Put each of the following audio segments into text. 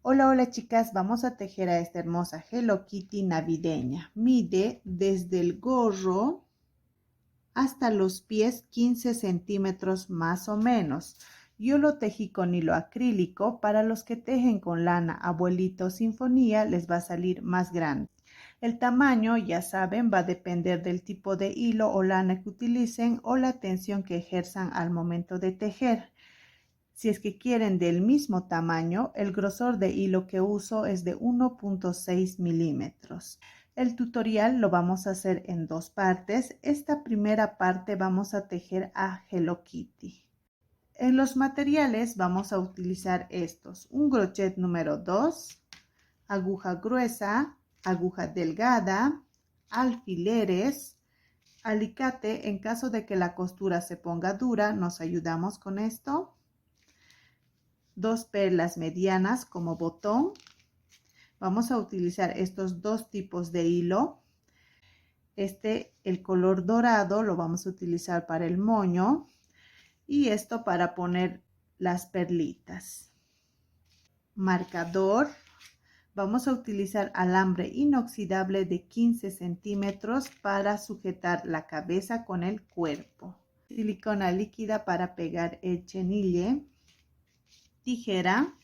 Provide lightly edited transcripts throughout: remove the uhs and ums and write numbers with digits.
Hola, hola chicas, vamos a tejer a esta hermosa Hello Kitty navideña. Mide desde el gorro hasta los pies 15 centímetros más o menos. Yo lo tejí con hilo acrílico. Para los que tejen con lana Abuelito Sinfonía les va a salir más grande. El tamaño, ya saben, va a depender del tipo de hilo o lana que utilicen o la tensión que ejerzan al momento de tejer. Si es que quieren del mismo tamaño, el grosor de hilo que uso es de 1.6 milímetros. El tutorial lo vamos a hacer en dos partes. Esta primera parte vamos a tejer a Hello Kitty. En los materiales vamos a utilizar estos: un crochet número 2, aguja gruesa, aguja delgada, alfileres, alicate. En caso de que la costura se ponga dura, nos ayudamos con esto. Dos perlas medianas como botón. Vamos a utilizar estos dos tipos de hilo. El color dorado lo vamos a utilizar para el moño y esto para poner las perlitas. Marcador. Vamos a utilizar alambre inoxidable de 15 centímetros para sujetar la cabeza con el cuerpo. Silicona líquida para pegar el chenille. Tijera.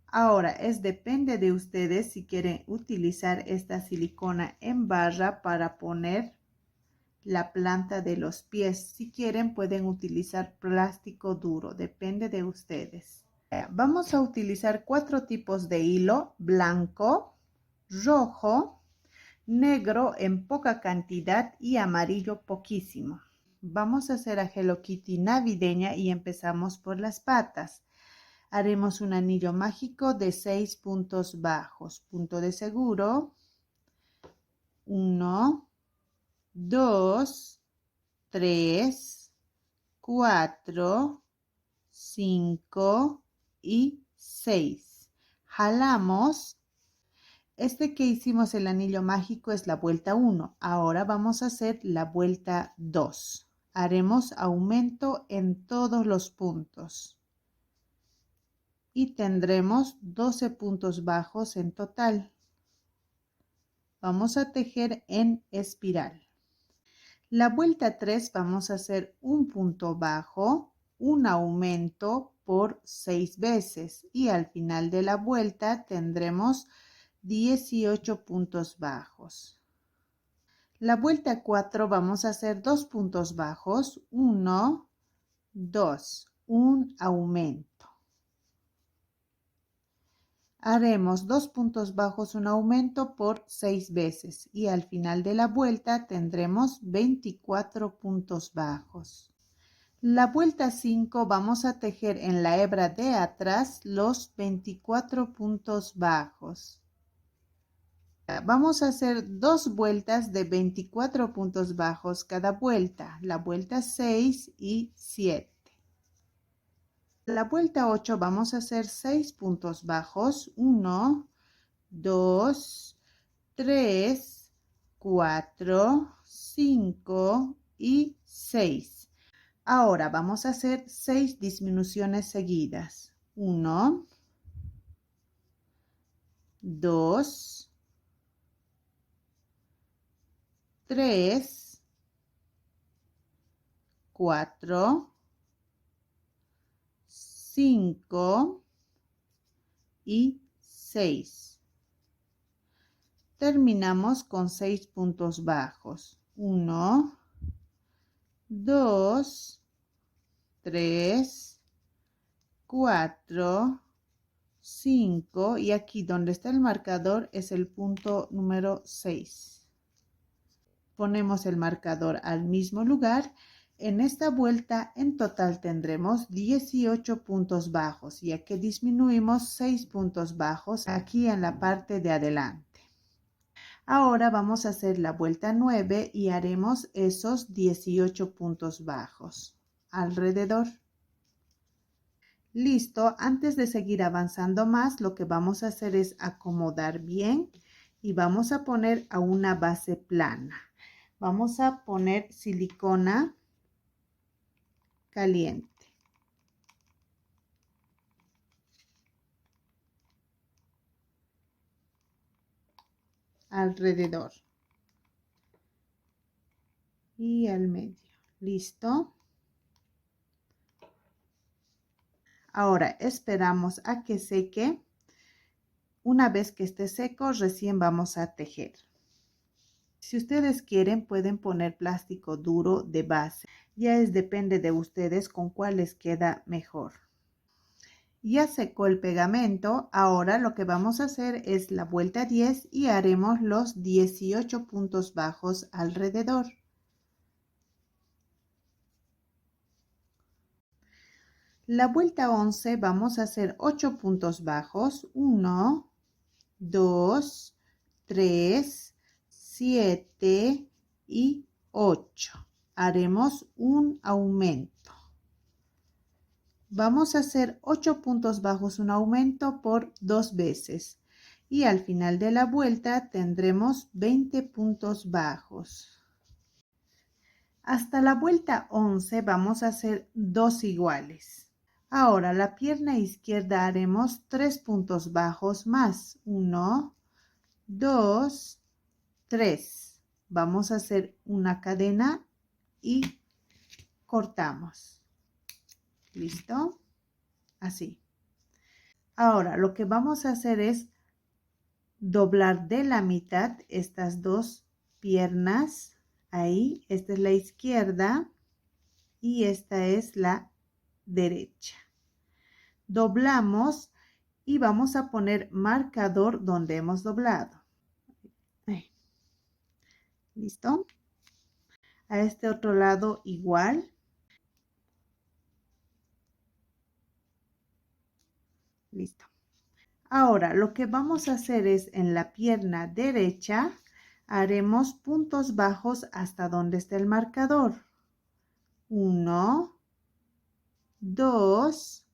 Ahora depende de ustedes si quieren utilizar esta silicona en barra para poner la planta de los pies. Si quieren pueden utilizar plástico duro, depende de ustedes. Vamos a utilizar 4 tipos de hilo: blanco, rojo, negro en poca cantidad y amarillo poquísimo. Vamos a hacer a Hello Kitty navideña y empezamos por las patas. Haremos un anillo mágico de 6 puntos bajos. Punto de seguro. 1, 2, 3, 4, 5 y 6. Jalamos. Que hicimos el anillo mágico es la vuelta 1. Ahora vamos a hacer la vuelta 2. Haremos aumento en todos los puntos y tendremos 12 puntos bajos en total. Vamos a tejer en espiral. La vuelta 3 vamos a hacer un punto bajo, un aumento por 6 veces y al final de la vuelta tendremos 18 puntos bajos. La vuelta 4 vamos a hacer 2 puntos bajos, 1, 2, un aumento. Haremos 2 puntos bajos, un aumento por 6 veces y al final de la vuelta tendremos 24 puntos bajos. La vuelta 5 vamos a tejer en la hebra de atrás los 24 puntos bajos. Vamos a hacer 2 vueltas de 24 puntos bajos cada vuelta, la vuelta 6 y 7. La vuelta 8 vamos a hacer 6 puntos bajos, 1, 2, 3, 4, 5 y 6. Ahora vamos a hacer 6 disminuciones seguidas. 1, 2, 3, 4, 5 y 6. Terminamos con 6 puntos bajos. 1, 2, 3, 4, 5 y aquí donde está el marcador es el punto número 6. Ponemos el marcador al mismo lugar. En esta vuelta en total tendremos 18 puntos bajos, ya que disminuimos 6 puntos bajos aquí en la parte de adelante. Ahora vamos a hacer la vuelta 9 y haremos esos 18 puntos bajos alrededor. Listo, antes de seguir avanzando más, lo que vamos a hacer es acomodar bien y vamos a poner a una base plana. Vamos a poner silicona caliente. alrededor y al medio. ¿Listo? Ahora esperamos a que seque. Una vez que esté seco, recién vamos a tejer. Si ustedes quieren, pueden poner plástico duro de base. Ya depende de ustedes con cuál les queda mejor. Ya secó el pegamento. Ahora lo que vamos a hacer es la vuelta 10 y haremos los 18 puntos bajos alrededor. La vuelta 11 vamos a hacer 8 puntos bajos. 1, 2, 3, 7 y 8. Haremos un aumento. Vamos a hacer 8 puntos bajos, un aumento por 2 veces. Y al final de la vuelta tendremos 20 puntos bajos. Hasta la vuelta 11 vamos a hacer 2 iguales. Ahora la pierna izquierda haremos 3 puntos bajos más. 1, 2, 3. Vamos a hacer una cadena y cortamos. ¿Listo? Así. Ahora lo que vamos a hacer es doblar de la mitad estas dos piernas. Ahí, esta es la izquierda y esta es la derecha. Doblamos y vamos a poner marcador donde hemos doblado. Ahí. ¿Listo? A este otro lado igual. Listo. Ahora lo que vamos a hacer es en la pierna derecha haremos puntos bajos hasta donde esté el marcador. 1, 2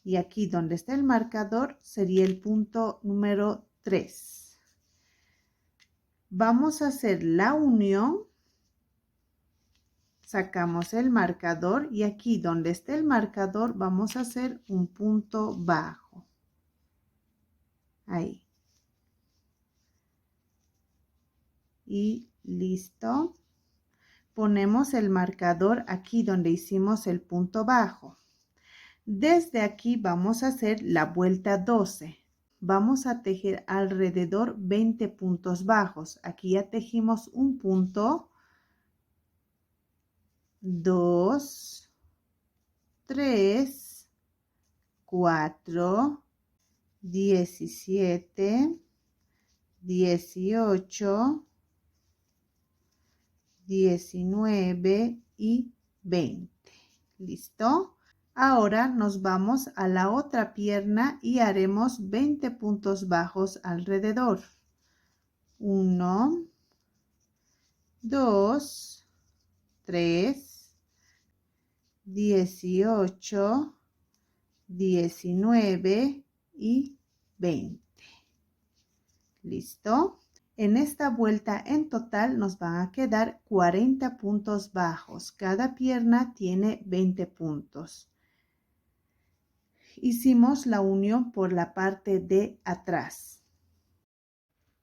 y aquí donde está el marcador sería el punto número 3. Vamos a hacer la unión. Sacamos el marcador y aquí donde esté el marcador vamos a hacer un punto bajo. Ahí. Y listo. Ponemos el marcador aquí donde hicimos el punto bajo. Desde aquí vamos a hacer la vuelta 12. Vamos a tejer alrededor 20 puntos bajos. Aquí ya tejimos un punto. 2, 3, 4, 17, 18, 19 y 20. ¿Listo? Ahora nos vamos a la otra pierna y haremos 20 puntos bajos alrededor. 1, 2, 3, 18, 19 y 20. ¿Listo? En esta vuelta en total nos van a quedar 40 puntos bajos. Cada pierna tiene 20 puntos. Hicimos la unión por la parte de atrás.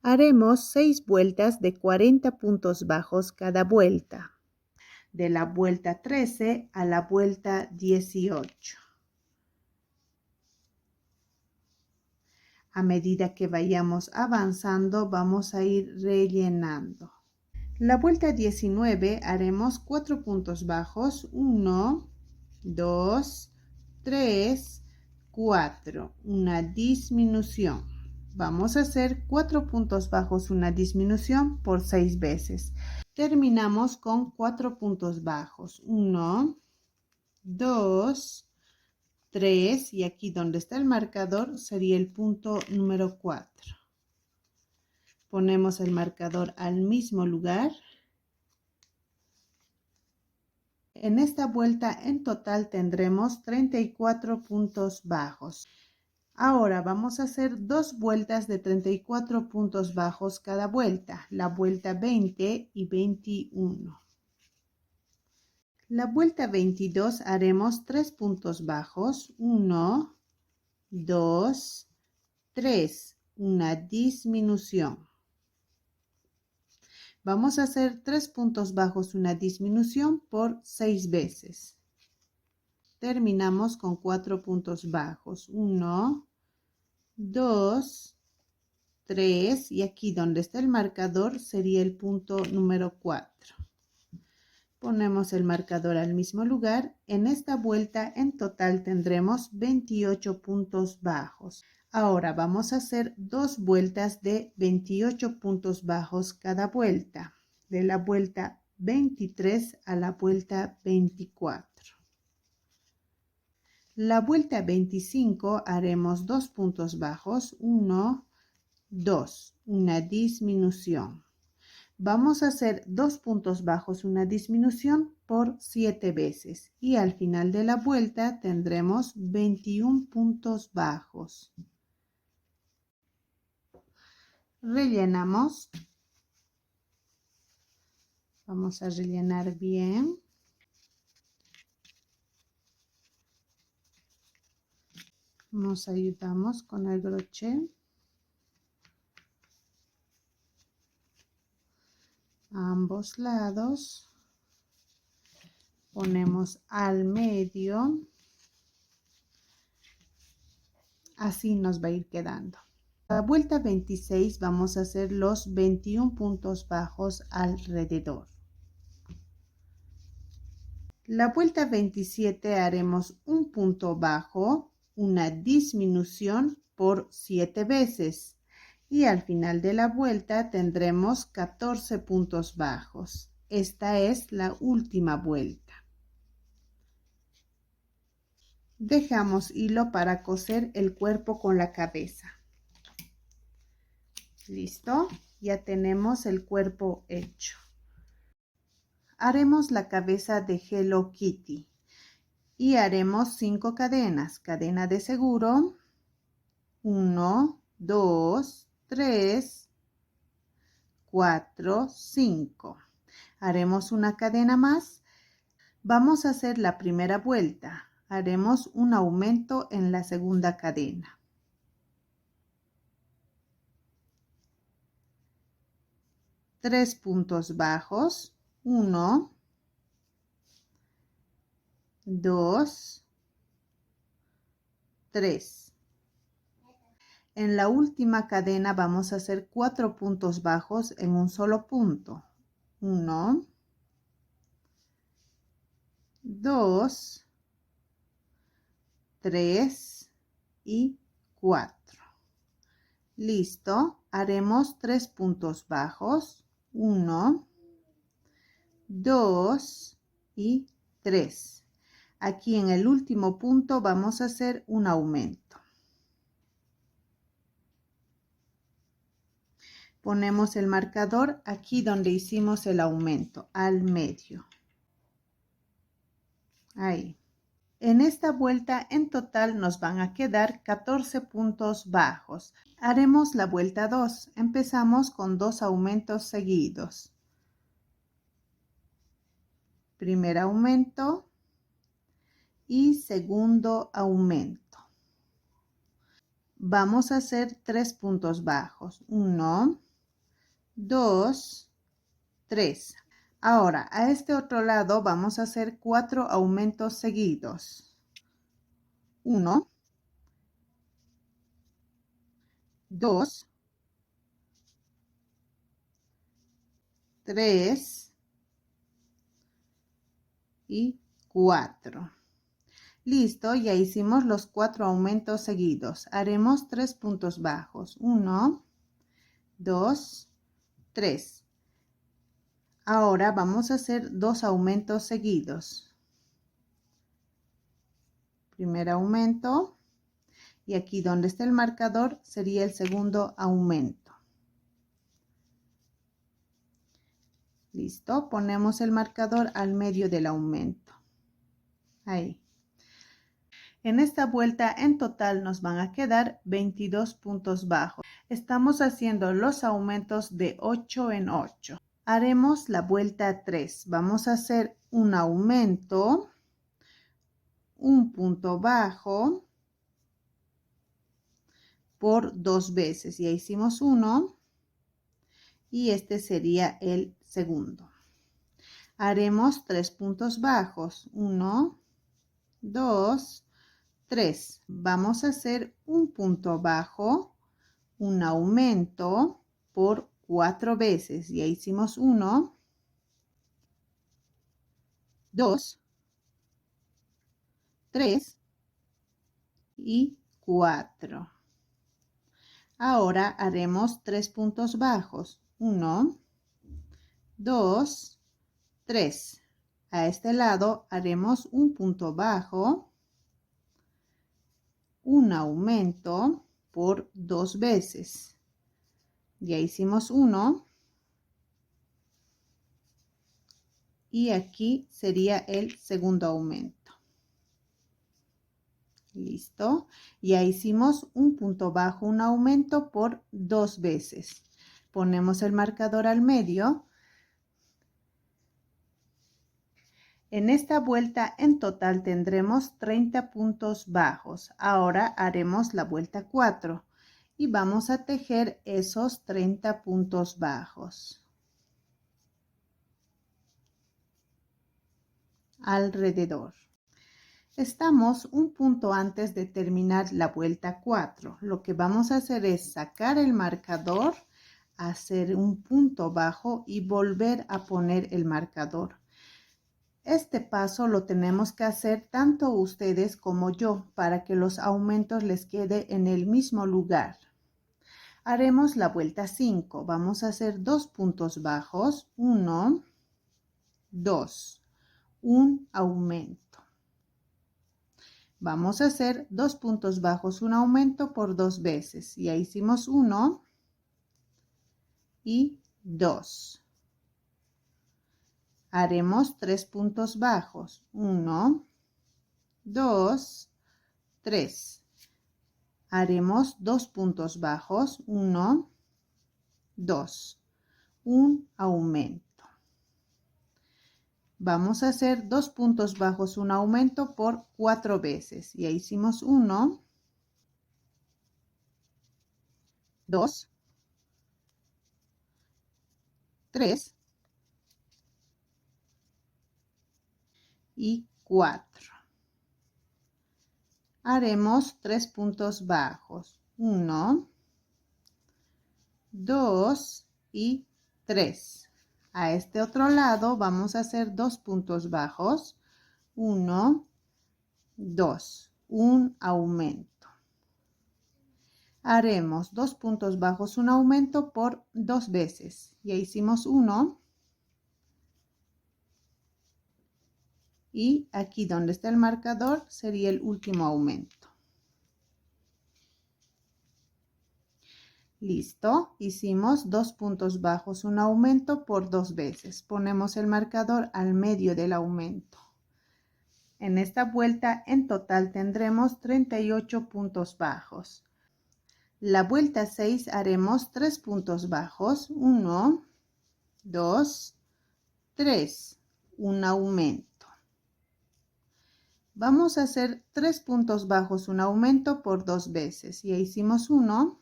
Haremos 6 vueltas de 40 puntos bajos cada vuelta. De la vuelta 13 a la vuelta 18. A medida que vayamos avanzando, vamos a ir rellenando. La vuelta 19 haremos 4 puntos bajos. 1, 2, 3, 4. Una disminución. Vamos a hacer 4 puntos bajos, una disminución por 6 veces. Terminamos con 4 puntos bajos. 1, 2, 3 y aquí donde está el marcador sería el punto número 4. Ponemos el marcador al mismo lugar. En esta vuelta en total tendremos 34 puntos bajos. Ahora vamos a hacer 2 vueltas de 34 puntos bajos cada vuelta, la vuelta 20 y 21. La vuelta 22 haremos 3 puntos bajos, 1, 2, 3, una disminución. Vamos a hacer 3 puntos bajos, una disminución por 6 veces. Terminamos con 4 puntos bajos. 1, 2, 3 y aquí donde está el marcador sería el punto número 4. Ponemos el marcador al mismo lugar. En esta vuelta en total tendremos 28 puntos bajos. Ahora vamos a hacer 2 vueltas de 28 puntos bajos cada vuelta. De la vuelta 23 a la vuelta 24. La vuelta 25 haremos 2 puntos bajos. 1, 2. Una disminución. Vamos a hacer 2 puntos bajos, una disminución por 7 veces y al final de la vuelta tendremos 21 puntos bajos. Rellenamos. Vamos a rellenar bien. Nos ayudamos con el crochet. A ambos lados. Ponemos al medio. Así nos va a ir quedando. La vuelta 26 vamos a hacer los 21 puntos bajos alrededor. La vuelta 27 haremos un punto bajo, una disminución por 7 veces y al final de la vuelta tendremos 14 puntos bajos. Esta es la última vuelta. Dejamos hilo para coser el cuerpo con la cabeza. ¿Listo? Ya tenemos el cuerpo hecho. Haremos la cabeza de Hello Kitty y haremos 5 cadenas. Cadena de seguro. 1, 2, 3, 4, 5. Haremos una cadena más. Vamos a hacer la primera vuelta. Haremos un aumento en la segunda cadena. Tres puntos bajos. 1, 2, 3. En la última cadena vamos a hacer 4 puntos bajos en un solo punto. 1, 2, 3 y 4. Listo. Haremos 3 puntos bajos. 1, 2 y 3. Aquí en el último punto vamos a hacer un aumento. Ponemos el marcador aquí donde hicimos el aumento, al medio. Ahí. En esta vuelta en total nos van a quedar 14 puntos bajos. Haremos la vuelta 2. Empezamos con 2 aumentos seguidos. Primer aumento y segundo aumento. Vamos a hacer 3 puntos bajos. 1, 2, 3. Ahora, a este otro lado vamos a hacer 4 aumentos seguidos. 1, 2, 3 y 4. Listo, ya hicimos los 4 aumentos seguidos. Haremos 3 puntos bajos. 1, 2, 3. Ahora vamos a hacer 2 aumentos seguidos. Primer aumento y aquí donde está el marcador sería el segundo aumento. Listo, ponemos el marcador al medio del aumento. Ahí. En esta vuelta en total nos van a quedar 22 puntos bajos. Estamos haciendo los aumentos de 8 en 8. Haremos la vuelta 3. Vamos a hacer un aumento, un punto bajo por 2 veces. Ya hicimos uno y este sería el segundo. Haremos 3 puntos bajos. 1, 2, 3. Vamos a hacer un punto bajo, un aumento por 4 veces. Ya hicimos 1, 2, 3 y 4. Ahora haremos 3 puntos bajos. 1, 2, 3. A este lado haremos un punto bajo, un aumento por 2 veces. Ya hicimos 1 y aquí sería el segundo aumento. Listo. Ya hicimos un punto bajo, un aumento por 2 veces. Ponemos el marcador al medio. En esta vuelta en total tendremos 30 puntos bajos. Ahora haremos la vuelta 4 y vamos a tejer esos 30 puntos bajos alrededor. Estamos un punto antes de terminar la vuelta 4. Lo que vamos a hacer es sacar el marcador, hacer un punto bajo y volver a poner el marcador. Este paso lo tenemos que hacer tanto ustedes como yo para que los aumentos les quede en el mismo lugar. Haremos la vuelta 5. Vamos a hacer 2 puntos bajos. 1, 2. Un aumento. Vamos a hacer 2 puntos bajos, un aumento por 2 veces. Ya hicimos 1 y 2. Haremos 3 puntos bajos. 1, 2, 3. Haremos 2 puntos bajos. 1, 2. Un aumento. Vamos a hacer 2 puntos bajos, un aumento por 4 veces. Ya hicimos 1, 2, 3 y 4. Haremos 3 puntos bajos. 1, 2 y 3. A este otro lado vamos a hacer 2 puntos bajos. 1, 2. Un aumento. Haremos 2 puntos bajos, un aumento por 2 veces. Ya hicimos 1. Y aquí donde está el marcador sería el último aumento. Listo, hicimos 2 puntos bajos, un aumento por 2 veces. Ponemos el marcador al medio del aumento. En esta vuelta en total tendremos 38 puntos bajos. La vuelta 6 haremos 3 puntos bajos. 1, 2, 3. Un aumento. Vamos a hacer 3 puntos bajos, un aumento por 2 veces. Ya hicimos 1.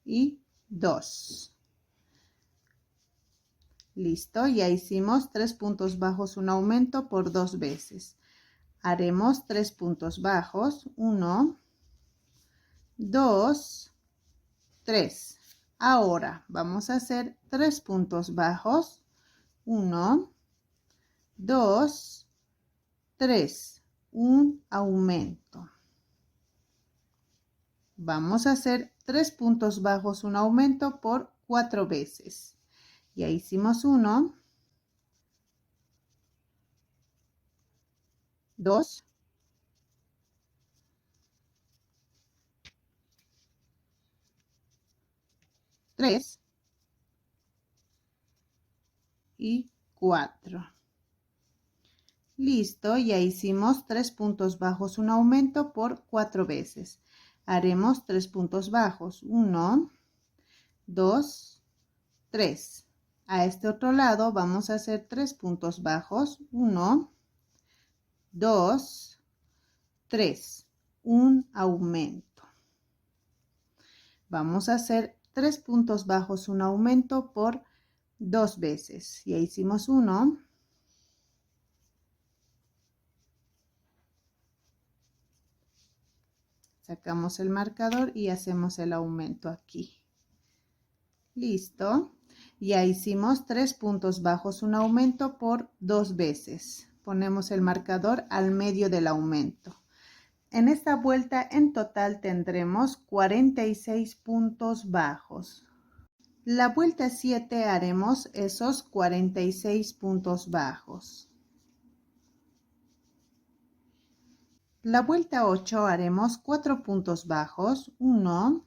Y 2. Listo, ya hicimos 3 puntos bajos, un aumento por 2 veces. Haremos 3 puntos bajos. 1, 2, 3. Ahora vamos a hacer 3 puntos bajos. 1, 2, 3. Un aumento. Vamos a hacer 3 puntos bajos, un aumento por 4 veces. Ya hicimos 1, 2, 3 y 4. Listo, ya hicimos 3 puntos bajos, un aumento por 4 veces. Haremos 3 puntos bajos. 1, 2, 3. A este otro lado vamos a hacer 3 puntos bajos. 1, 2, 3. un aumento. Vamos a hacer 3 puntos bajos, un aumento por 2 veces. Ya hicimos uno. Sacamos el marcador y hacemos el aumento aquí. Listo. Ya hicimos 3 puntos bajos, un aumento por 2 veces. Ponemos el marcador al medio del aumento. En esta vuelta en total tendremos 46 puntos bajos. La vuelta 7 haremos esos 46 puntos bajos. La vuelta 8 haremos 4 puntos bajos. 1,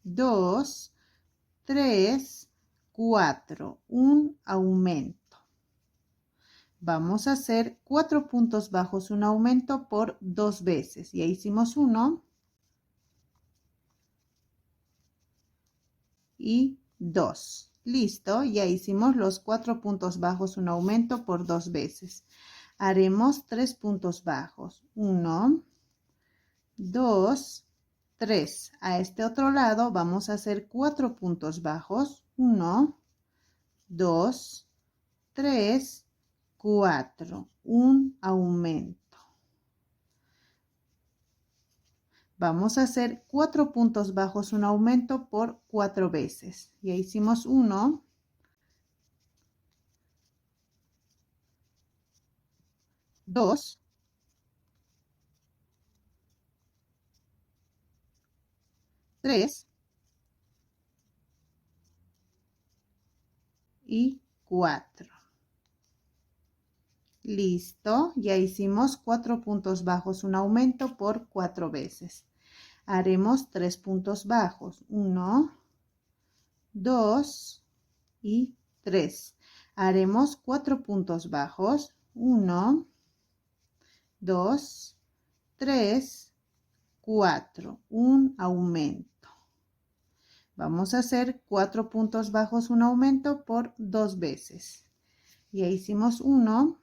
2, 3, 4. Un aumento. Vamos a hacer 4 puntos bajos, un aumento por 2 veces. Ya hicimos uno. Y 2. Listo, ya hicimos los 4 puntos bajos, un aumento por 2 veces. Haremos 3 puntos bajos. 1, 2, 3. A este otro lado vamos a hacer 4 puntos bajos. 1, 2, 3, 4. Un aumento. Vamos a hacer 4 puntos bajos, un aumento por 4 veces. Ya hicimos 1, 2, 3 y 4. Listo, ya hicimos 4 puntos bajos, un aumento por 4 veces. Haremos 3 puntos bajos, 1, 2 y 3. Haremos 4 puntos bajos, 1, 2, 3, 4. Un aumento. Vamos a hacer 4 puntos bajos, un aumento por 2 veces. Ya hicimos 1.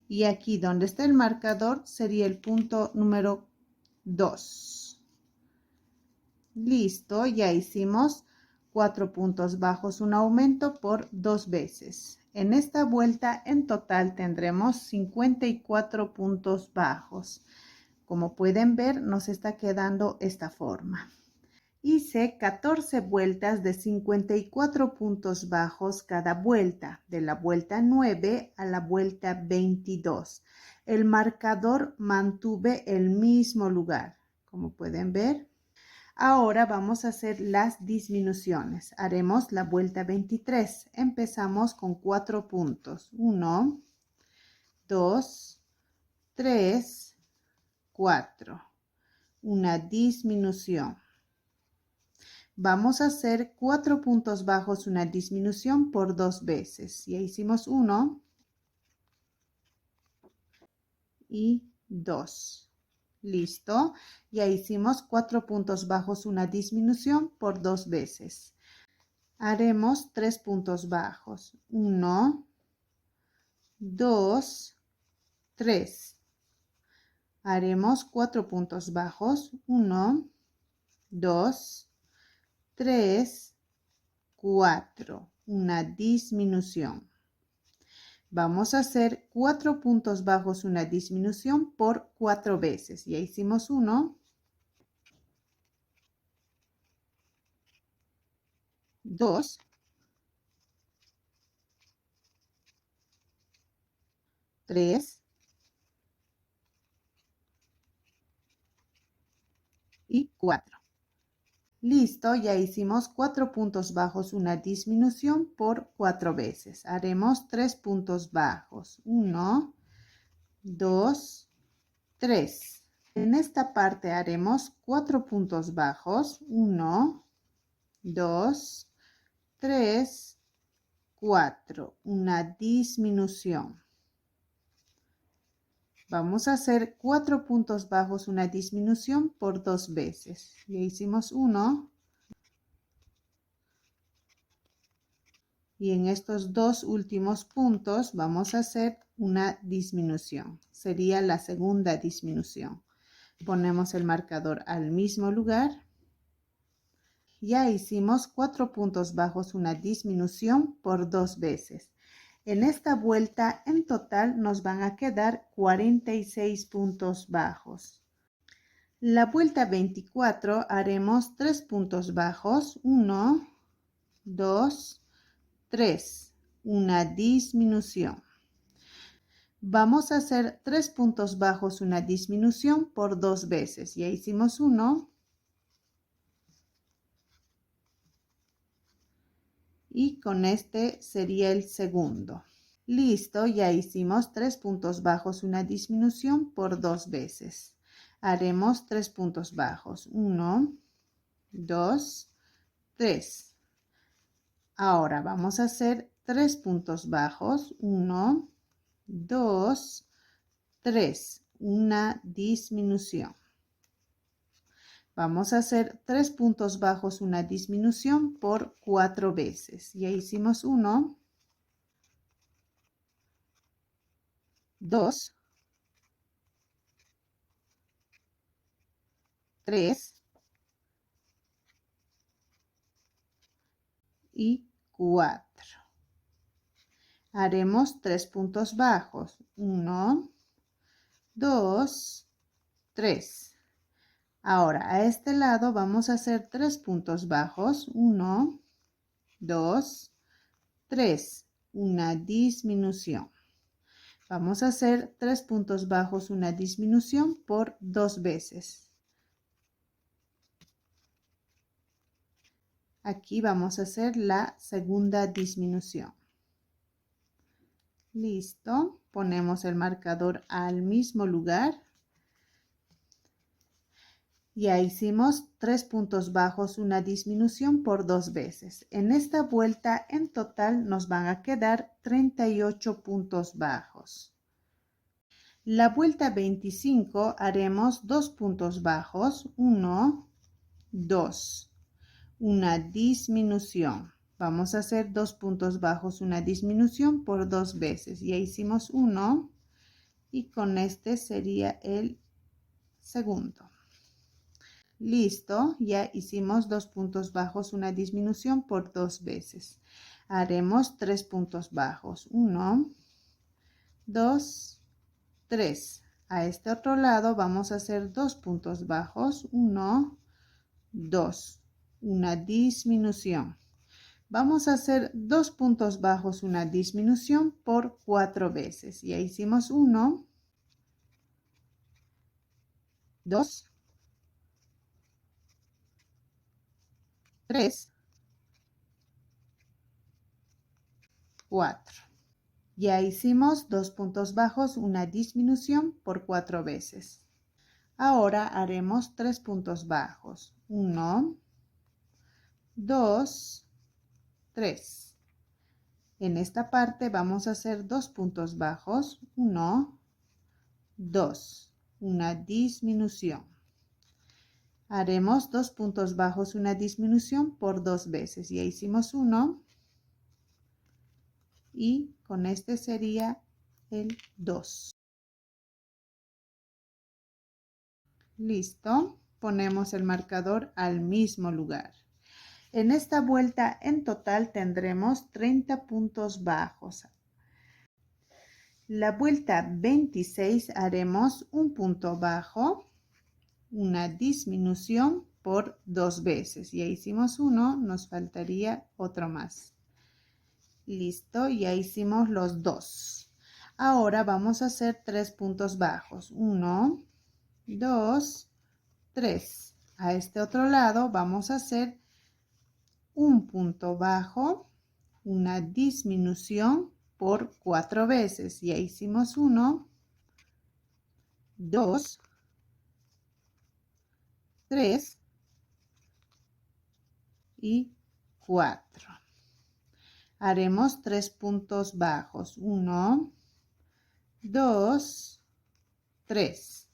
Y aquí donde está el marcador sería el punto número 2. Listo, ya hicimos 4 puntos bajos, un aumento por 2 veces. En esta vuelta en total tendremos 54 puntos bajos. Como pueden ver, nos está quedando esta forma. Hice 14 vueltas de 54 puntos bajos cada vuelta, de la vuelta 9 a la vuelta 22. El marcador mantuve el mismo lugar, como pueden ver. Ahora vamos a hacer las disminuciones. Haremos la vuelta 23. Empezamos con 4 puntos. 1, 2, 3, 4. Una disminución. Vamos a hacer 4 puntos bajos, una disminución por 2 veces. Ya hicimos 1 y 2. Listo. Ya hicimos 4 puntos bajos, una disminución por 2 veces. Haremos 3 puntos bajos. 1, 2, 3. Haremos 4 puntos bajos. 1, 2, 3, 4. Una disminución. Vamos a hacer 4 puntos bajos, una disminución por 4 veces. Ya hicimos 1, 2, 3 y 4. Listo, ya hicimos 4 puntos bajos, una disminución por 4 veces. Haremos 3 puntos bajos. 1, 2, 3. En esta parte haremos 4 puntos bajos. 1, 2, 3, 4. Una disminución. Vamos a hacer 4 puntos bajos, una disminución por 2 veces. Ya hicimos 1, Y en estos dos últimos puntos vamos a hacer una disminución. Sería la segunda disminución. Ponemos el marcador al mismo lugar. Ya hicimos 4 puntos bajos, una disminución por 2 veces. En esta vuelta en total nos van a quedar 46 puntos bajos. La vuelta 24 haremos 3 puntos bajos, 1, 2, 3, una disminución. Vamos a hacer 3 puntos bajos, una disminución por 2 veces. Ya hicimos uno. Y con este sería el segundo. Listo, ya hicimos 3 puntos bajos, una disminución por 2 veces. Haremos 3 puntos bajos. 1, 2, 3. Ahora vamos a hacer 3 puntos bajos. 1, 2, 3. Una disminución. Vamos a hacer 3 puntos bajos, una disminución por 4 veces. Ya hicimos 1, 2, 3 y 4. Haremos 3 puntos bajos. 1, 2, 3. Ahora a este lado vamos a hacer 3 puntos bajos. 1, 2, 3. Una disminución. Vamos a hacer 3 puntos bajos, una disminución por 2 veces. Aquí vamos a hacer la segunda disminución. Listo. Ponemos el marcador al mismo lugar. Ya hicimos 3 puntos bajos, una disminución por 2 veces. En esta vuelta en total nos van a quedar 38 puntos bajos. La vuelta 25 haremos 2 puntos bajos, 1, 2, una disminución. Vamos a hacer 2 puntos bajos, una disminución por 2 veces. Ya hicimos uno y con este sería el segundo. Listo, ya hicimos 2 puntos bajos, una disminución por 2 veces. Haremos 3 puntos bajos. 1, 2, 3. A este otro lado vamos a hacer 2 puntos bajos. 1, 2. Una disminución. Vamos a hacer 2 puntos bajos, una disminución por 4 veces. Ya hicimos 1, 2, 3, 4. Ya hicimos 2 puntos bajos, una disminución por 4 veces. Ahora haremos 3 puntos bajos. 1, 2, 3. En esta parte vamos a hacer 2 puntos bajos. 1, 2. Una disminución. Haremos 2 puntos bajos, una disminución por 2 veces. Ya hicimos uno. Y con este sería el 2. Listo. Ponemos el marcador al mismo lugar. En esta vuelta en total tendremos 30 puntos bajos. La vuelta 26 haremos un punto bajo, una disminución por 2 veces. Ya hicimos uno, nos faltaría otro más. Listo, ya hicimos los 2. Ahora vamos a hacer 3 puntos bajos. 1, 2, 3. A este otro lado vamos a hacer un punto bajo, una disminución por 4 veces. Ya hicimos 1, 2, 3 y 4. Haremos 3 puntos bajos. 1, 2, 3.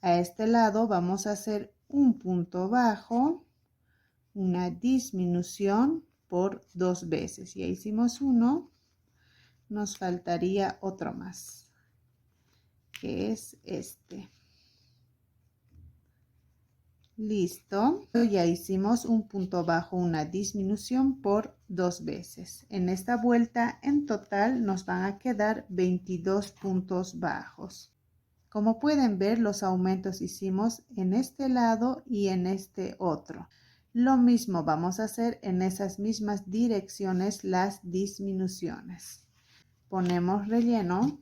A este lado vamos a hacer un punto bajo, una disminución por 2 veces. Ya hicimos uno, nos faltaría otro más, que es este. Listo, ya hicimos un punto bajo, una disminución por 2 veces. En esta vuelta en total nos van a quedar 22 puntos bajos. Como pueden ver, los aumentos hicimos en este lado y en este otro. Lo mismo vamos a hacer en esas mismas direcciones las disminuciones. Ponemos relleno.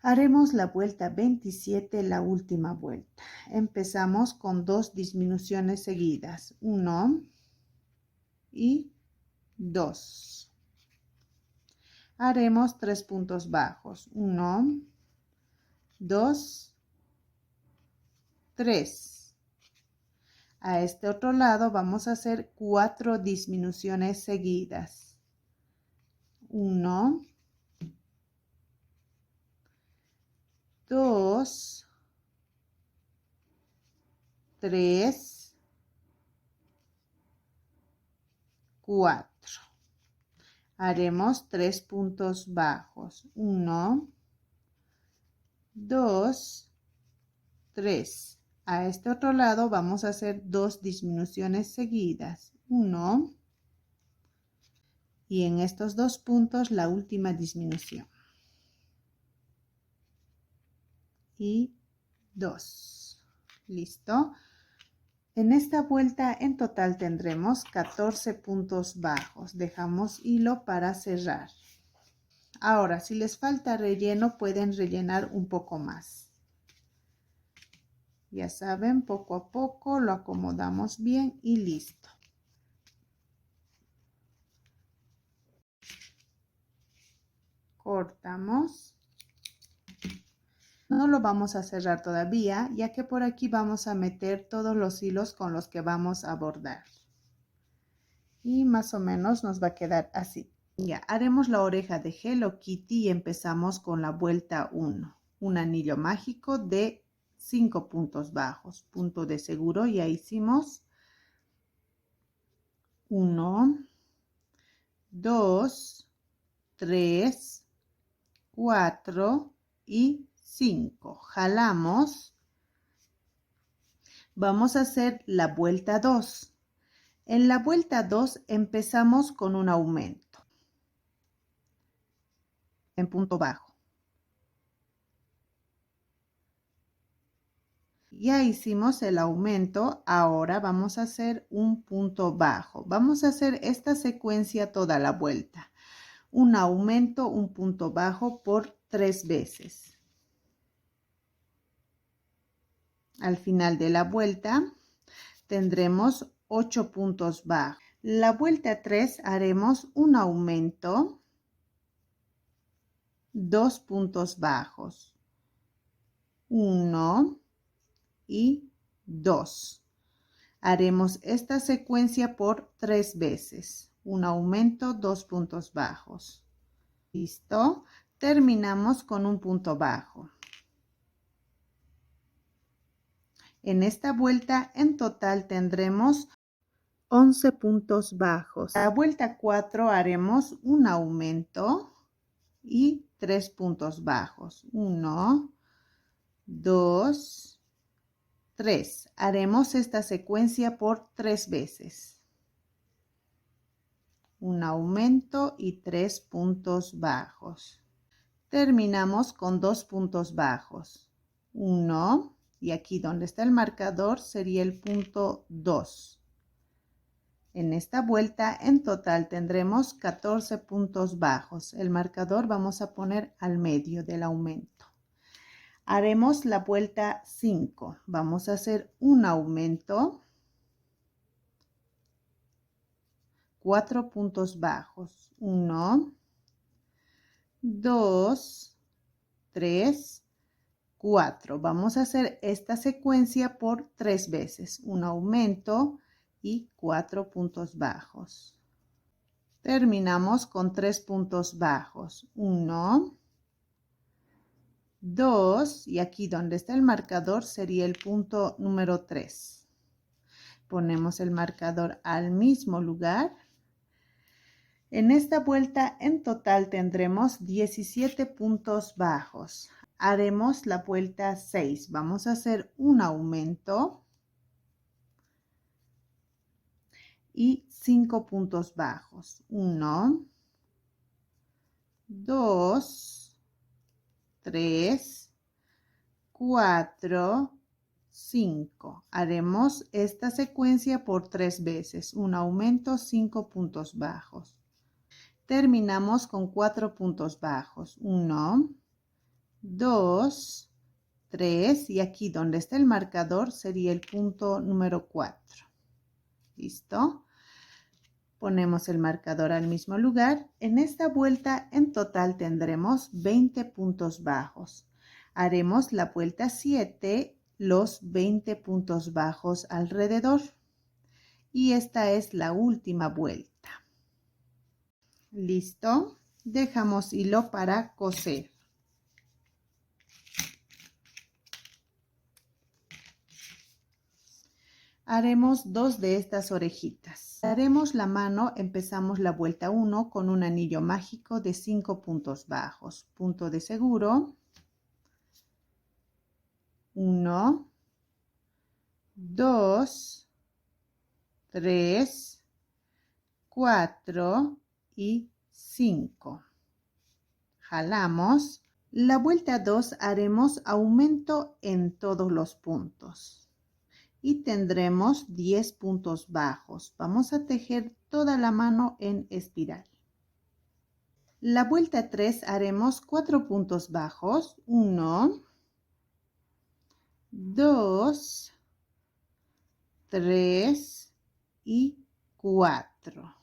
Haremos la vuelta 27, la última vuelta. Empezamos con 2 disminuciones seguidas, 1 y 2. Haremos 3 puntos bajos, 1, 2, 3. A este otro lado vamos a hacer 4 disminuciones seguidas, 1, 2, 3, 4. Haremos 3 puntos bajos, 1, 2, 3. A este otro lado vamos a hacer 2 disminuciones seguidas, 1 y en estos 2 puntos la última disminución y 2. Listo. En esta vuelta en total tendremos 14 puntos bajos. Dejamos hilo para cerrar. Ahora, si les falta relleno, pueden rellenar un poco más. Ya saben, poco a poco lo acomodamos bien y listo. Cortamos. No lo vamos a cerrar todavía, ya que por aquí vamos a meter todos los hilos con los que vamos a bordar. Y más o menos nos va a quedar así. Ya, haremos la oreja de Hello Kitty y empezamos con la vuelta 1. Un anillo mágico de 5 puntos bajos. Punto de seguro, ya hicimos 1, 2, 3, 4 y 5. Jalamos. Vamos a hacer la vuelta 2. En la vuelta 2 empezamos con un aumento en punto bajo. Ya hicimos el aumento, ahora vamos a hacer un punto bajo. Vamos a hacer esta secuencia toda la vuelta. Un aumento, un punto bajo por 3 veces. Al final de la vuelta tendremos 8 puntos bajos. La vuelta 3 haremos un aumento, 2 puntos bajos, 1 y 2. Haremos esta secuencia por 3 veces. Un aumento, 2 puntos bajos. ¿Listo? Terminamos con un punto bajo. En esta vuelta en total tendremos 11 puntos bajos. En la vuelta 4 haremos un aumento y 3 puntos bajos. 1, 2, 3. Haremos esta secuencia por 3 veces. Un aumento y 3 puntos bajos. Terminamos con 2 puntos bajos. 1 y aquí donde está el marcador sería el punto 2. En esta vuelta en total tendremos 14 puntos bajos. El marcador vamos a poner al medio del aumento. Haremos la vuelta 5. Vamos a hacer un aumento, 4 puntos bajos. 1, 2, 3, 4. Vamos a hacer esta secuencia por 3 veces. Un aumento y 4 puntos bajos. Terminamos con 3 puntos bajos. 1, 2, y aquí donde está el marcador sería el punto número 3. Ponemos el marcador al mismo lugar. En esta vuelta en total tendremos 17 puntos bajos. Haremos la vuelta 6. Vamos a hacer un aumento y 5 puntos bajos. 1, 2, 3, 4, 5. Haremos esta secuencia por 3 veces. Un aumento, 5 puntos bajos. Terminamos con 4 puntos bajos. 1, 2, 3, y aquí donde está el marcador sería el punto número 4. ¿Listo? Ponemos el marcador al mismo lugar. En esta vuelta en total tendremos 20 puntos bajos. Haremos la vuelta 7, los 20 puntos bajos alrededor. Y esta es la última vuelta. ¿Listo? Dejamos hilo para coser. Haremos 2 de estas orejitas. Haremos la mano, empezamos la vuelta 1 con un anillo mágico de 5 puntos bajos. Punto de seguro. 1, 2, 3, 4 y 5. Jalamos. La vuelta 2 haremos aumento en todos los puntos. Y tendremos 10 puntos bajos. Vamos a tejer toda la mano en espiral. La vuelta 3 haremos 4 puntos bajos. 1, 2, 3 y 4.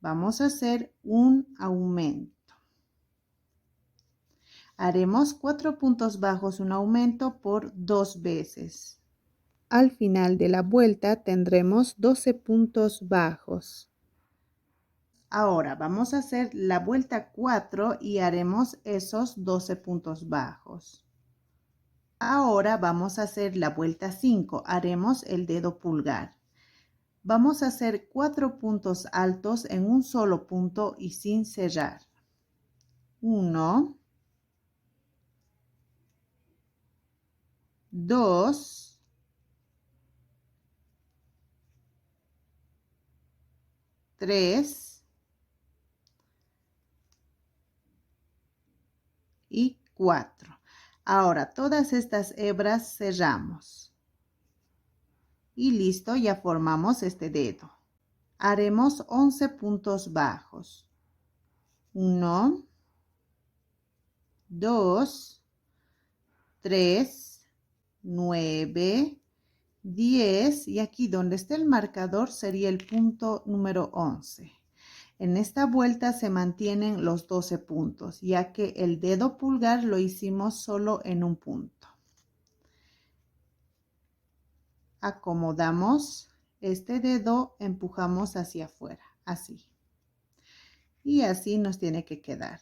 Vamos a hacer un aumento. Haremos 4 puntos bajos, un aumento por 2 veces. Al final de la vuelta tendremos 12 puntos bajos. Ahora vamos a hacer la vuelta 4 y haremos esos 12 puntos bajos. Ahora vamos a hacer la vuelta 5. Haremos el dedo pulgar. Vamos a hacer 4 puntos altos en un solo punto y sin cerrar. 1, 2, 3 y 4. Ahora todas estas hebras cerramos. Y listo, ya formamos este dedo. Haremos 11 puntos bajos. 1, 2, 3, 9, 10 y aquí donde está el marcador sería el punto número 11. En esta vuelta se mantienen los 12 puntos, ya que el dedo pulgar lo hicimos solo en un punto. Acomodamos este dedo, empujamos hacia afuera, así. Y así nos tiene que quedar.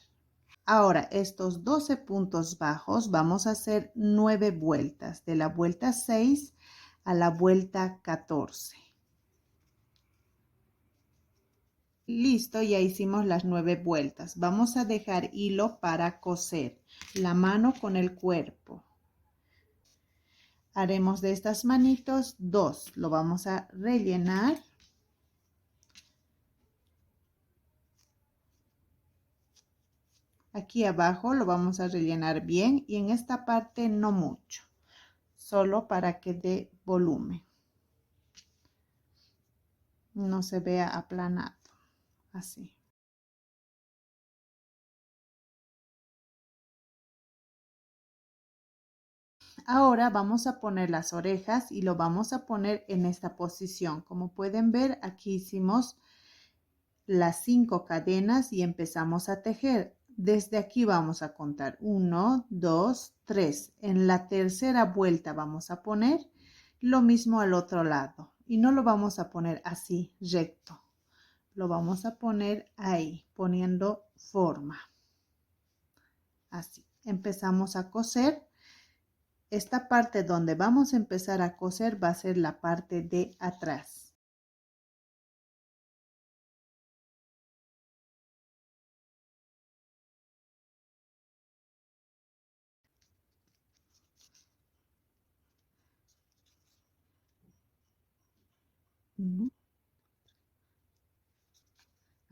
Ahora, estos 12 puntos bajos vamos a hacer 9 vueltas, de la vuelta 6 a la vuelta 14. Listo, ya hicimos las 9 vueltas. Vamos a dejar hilo para coser la mano con el cuerpo. Haremos de estas manitos 2. Lo vamos a rellenar. Aquí abajo lo vamos a rellenar bien y en esta parte no mucho, solo para que dé volumen. No se vea aplanado, así. Ahora vamos a poner las orejas y lo vamos a poner en esta posición. Como pueden ver, aquí hicimos las 5 cadenas y empezamos a tejer. Desde aquí vamos a contar 1, 2, 3. En la tercera vuelta vamos a poner lo mismo al otro lado y no lo vamos a poner así recto. Lo vamos a poner ahí, poniendo forma. Así. Empezamos a coser. Esta parte donde vamos a empezar a coser va a ser la parte de atrás.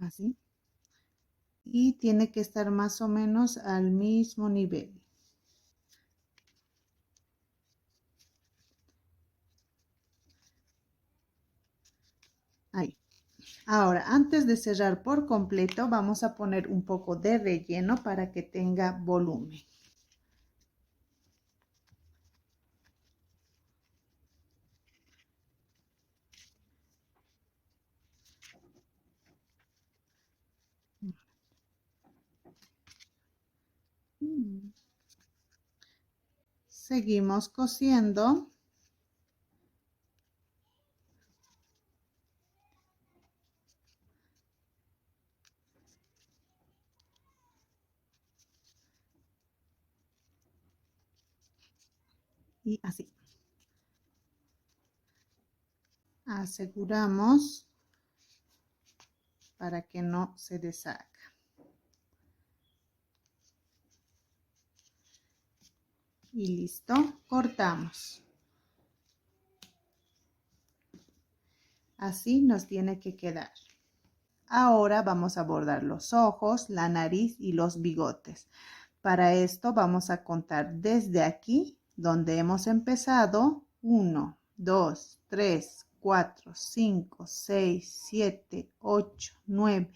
Así. Y tiene que estar más o menos al mismo nivel. Ahí. Ahora, antes de cerrar por completo, vamos a poner un poco de relleno para que tenga volumen. Seguimos cosiendo. Y así. Aseguramos para que no se deshaga. Y listo, cortamos. Así nos tiene que quedar. Ahora vamos a bordar los ojos, la nariz y los bigotes. Para esto vamos a contar desde aquí, donde hemos empezado, 1, 2, 3, 4, 5, 6, 7, 8, 9,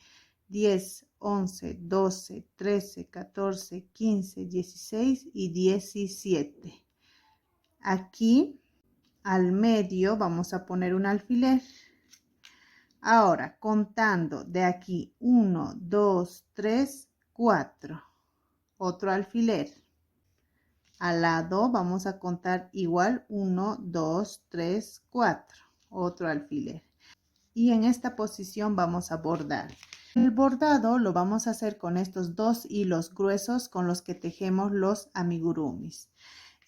10, 11, 12, 13, 14, 15, 16 y 17. Aquí al medio vamos a poner un alfiler. Ahora, contando de aquí 1, 2, 3, 4. Otro alfiler. Al lado vamos a contar igual 1, 2, 3, 4. Otro alfiler. Y en esta posición vamos a bordar. El bordado lo vamos a hacer con estos dos hilos gruesos con los que tejemos los amigurumis.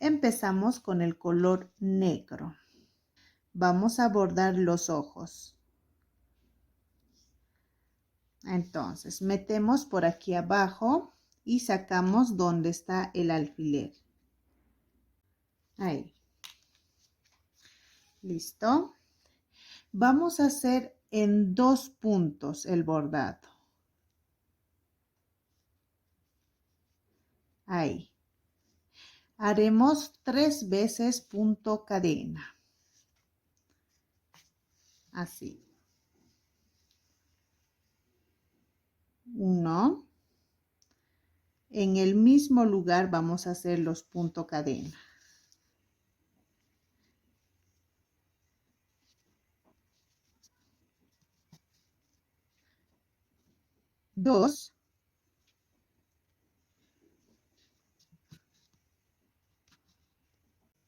Empezamos con el color negro. Vamos a bordar los ojos. Entonces, metemos por aquí abajo y sacamos donde está el alfiler. Ahí. ¿Listo? Vamos a hacer en 2 puntos el bordado. Ahí. Haremos 3 veces punto cadena. Así. 1. En el mismo lugar vamos a hacer los punto cadena. 2.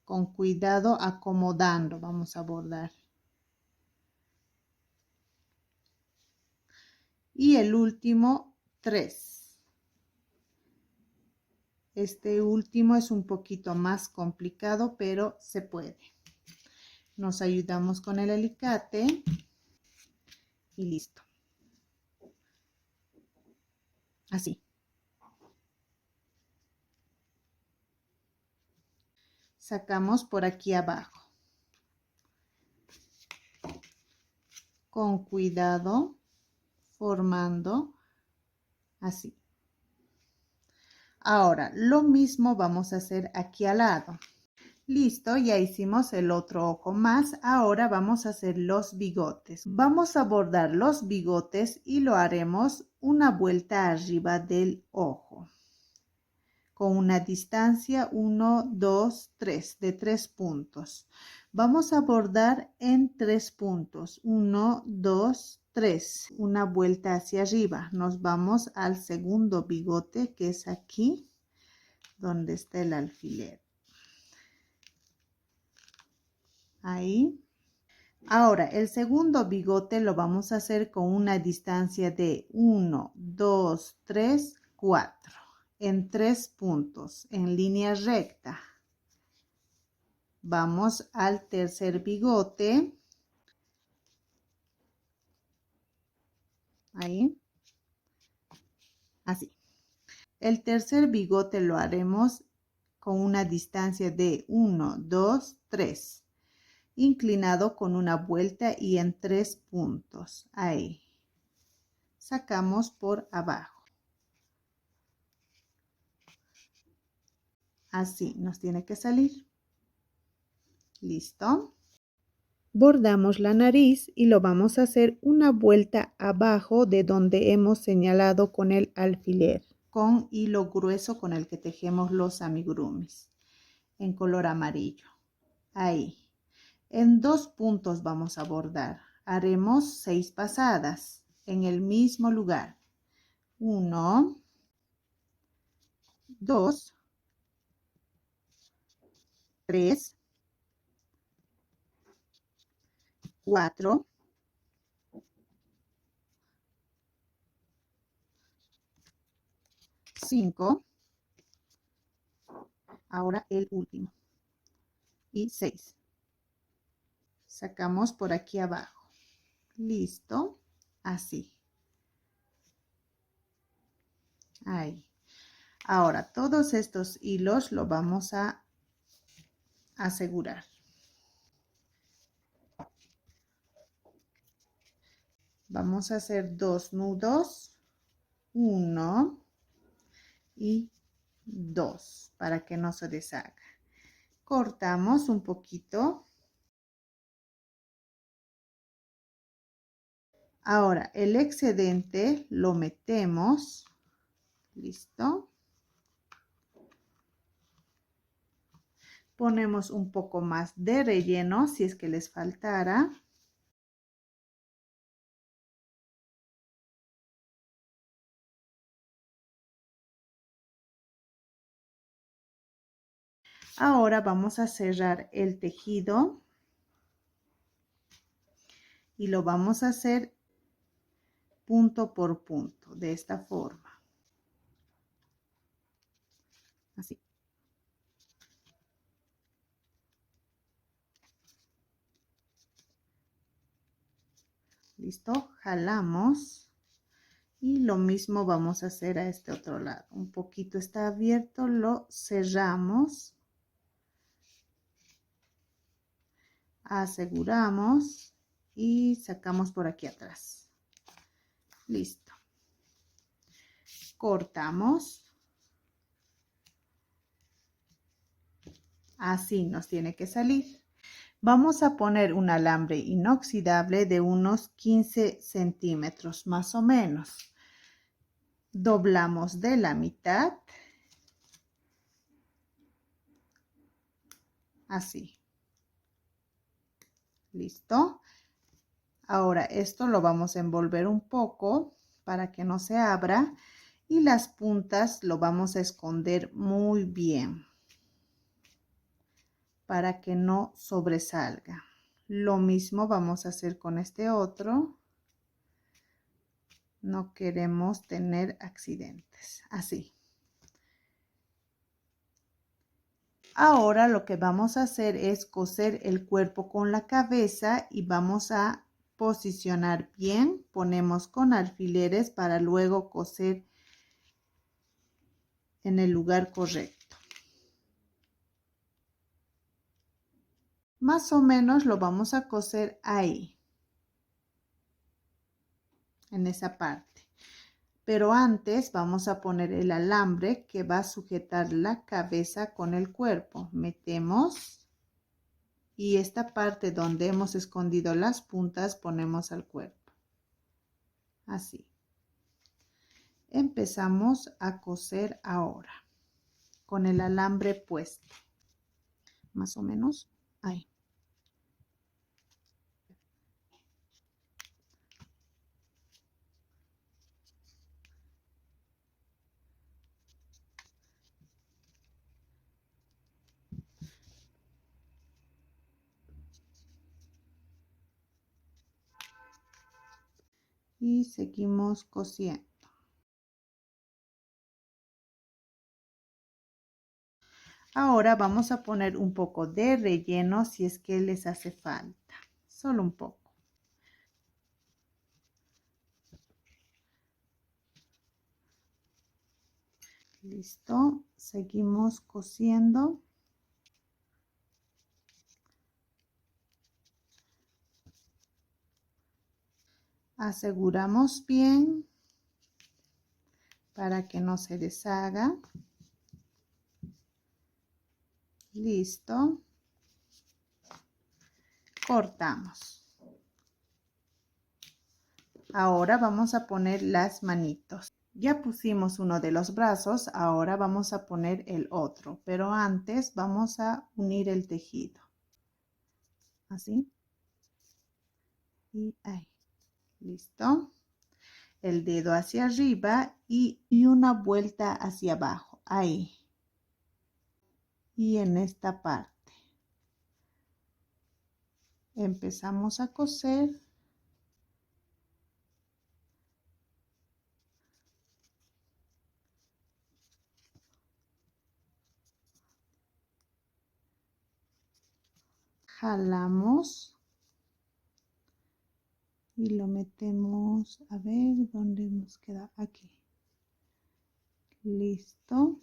Con cuidado acomodando vamos a bordar. Y el último, 3. Este último es un poquito más complicado, pero se puede. Nos ayudamos con el alicate y listo. Así. Sacamos por aquí abajo. Con cuidado, formando así. Ahora, lo mismo vamos a hacer aquí al lado. Listo, ya hicimos el otro ojo más. Ahora vamos a hacer los bigotes. Vamos a bordar los bigotes y lo haremos una vuelta arriba del ojo. Con una distancia 1, 2, 3, de 3 puntos. Vamos a bordar en 3 puntos. 1, 2, 3. Una vuelta hacia arriba. Nos vamos al segundo bigote, que es aquí, donde está el alfiler. Ahí. Ahora, el segundo bigote lo vamos a hacer con una distancia de 1, 2, 3, 4, en 3 puntos, en línea recta. Vamos al tercer bigote. Ahí. Así. El tercer bigote lo haremos con una distancia de 1, 2, 3. Inclinado con una vuelta y en 3 puntos. Ahí. Sacamos por abajo. Así nos tiene que salir. ¿Listo? Bordamos la nariz y lo vamos a hacer una vuelta abajo de donde hemos señalado con el alfiler, con hilo grueso con el que tejemos los amigurumis, en color amarillo. Ahí. En 2 puntos vamos a bordar. Haremos 6 pasadas en el mismo lugar. 1, 2, 3, 4, 5, ahora el último, y 6. Sacamos por aquí abajo. Listo, así. Ahí. Ahora, todos estos hilos los vamos a asegurar. Vamos a hacer 2 nudos, 1 y 2, para que no se deshaga. Cortamos un poquito. Ahora, el excedente lo metemos. ¿Listo? Ponemos un poco más de relleno si es que les faltara. Ahora vamos a cerrar el tejido y lo vamos a hacer punto por punto, de esta forma. Así. ¿Listo? Jalamos. Y lo mismo vamos a hacer a este otro lado. Un poquito está abierto, lo cerramos. Aseguramos y sacamos por aquí atrás. Listo. Cortamos. Así nos tiene que salir. Vamos a poner un alambre inoxidable de unos 15 centímetros más o menos. Doblamos de la mitad. Así. ¿Listo? Ahora esto lo vamos a envolver un poco para que no se abra y las puntas lo vamos a esconder muy bien para que no sobresalga. Lo mismo vamos a hacer con este otro. No queremos tener accidentes. Así. Ahora lo que vamos a hacer es coser el cuerpo con la cabeza y vamos a posicionar bien. Ponemos con alfileres para luego coser en el lugar correcto. Más o menos lo vamos a coser ahí, en esa parte. Pero antes vamos a poner el alambre que va a sujetar la cabeza con el cuerpo. Metemos y esta parte donde hemos escondido las puntas ponemos al cuerpo. Así. Empezamos a coser ahora con el alambre puesto. Más o menos ahí. y seguimos cosiendo. Ahora vamos a poner un poco de relleno si es que les hace falta, solo un poco. Listo, seguimos cosiendo. Aseguramos bien para que no se deshaga. Listo. Cortamos. Ahora vamos a poner las manitos. Ya pusimos uno de los brazos, ahora vamos a poner el otro, pero antes vamos a unir el tejido. Así. Y ahí. Listo. El dedo hacia arriba y una vuelta hacia abajo. Ahí. Y en esta parte. Empezamos a coser. Jalamos. Y lo metemos, a ver dónde nos queda, aquí. Listo.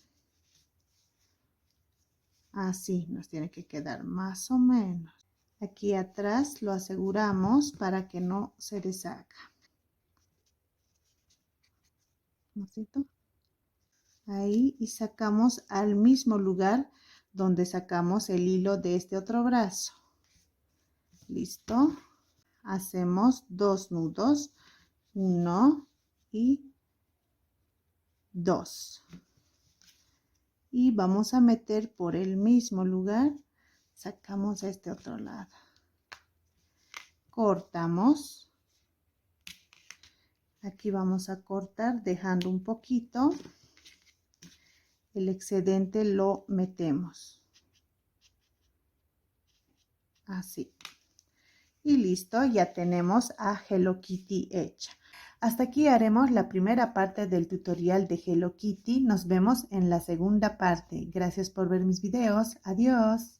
Así nos tiene que quedar más o menos. Aquí atrás lo aseguramos para que no se deshaga. ¿No es cierto? Ahí, y sacamos al mismo lugar donde sacamos el hilo de este otro brazo. Listo. Hacemos 2 nudos, 1 y 2. Y vamos a meter por el mismo lugar, sacamos este otro lado. Cortamos. Aquí vamos a cortar dejando un poquito. El excedente lo metemos. Así. Y listo, ya tenemos a Hello Kitty hecha. Hasta aquí haremos la primera parte del tutorial de Hello Kitty. Nos vemos en la segunda parte. Gracias por ver mis videos. Adiós.